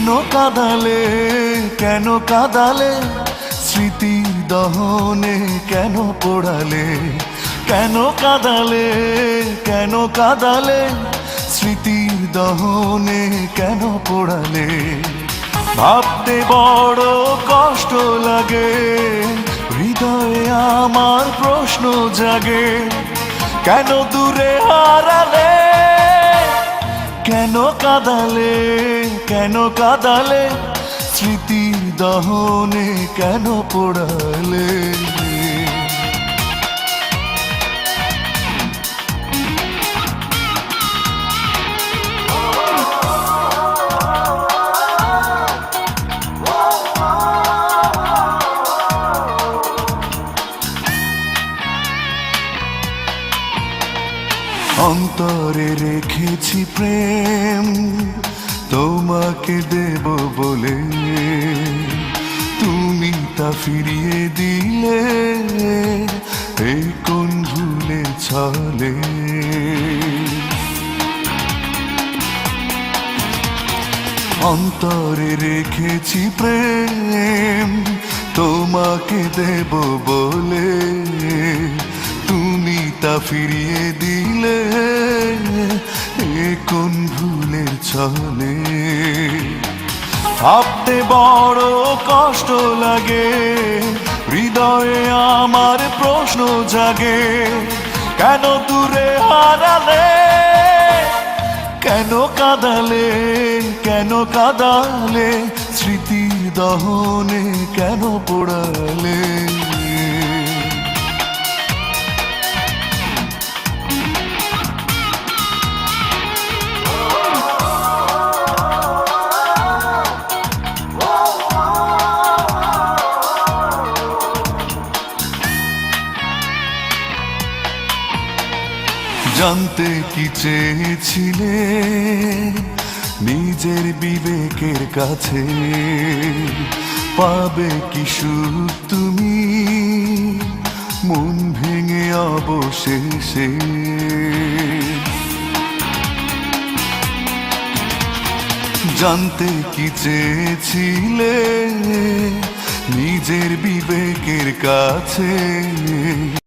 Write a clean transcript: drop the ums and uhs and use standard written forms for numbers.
কাঁদালে কেন কাঁদালে স্মৃতির দহনে কেন পোড়ালে কেন কাঁদালে কেন কাঁদালে স্মৃতির দহনে কেন পোড়ালে ভাবতে বড় কষ্ট লাগে হৃদয়ে আমার প্রশ্ন জাগে কেন দূরে হারালে কেন কাঁদালে কেন কাঁদালে স্মৃতির দহনে কেন পোড়ালে অন্তরে রেখেছি প্রেম তোমাকে দেব বলে তুমি তা ফিরিয়ে দিলে এই কোন ভুলে ছলে অন্তরে রেখেছি প্রেম তোমাকে দেব বলে তুমি তা ফিরিয়ে দিলে কোন ভুলের ছলে ভাবতে বড় কষ্ট লাগে হৃদয়ে আমার প্রশ্ন জাগে কেন দূরে হারালে কেন কাঁদালে কেন কাঁদালে স্মৃতির দহনে কেন পোড়ালে জানতে কি চেয়েছিলে নিজের বিবেকের কাছে পাবে কি সুখ তুমি মন ভেঙে অবশেষে জানতে কি চেয়েছিলে নিজের বিবেকের কাছে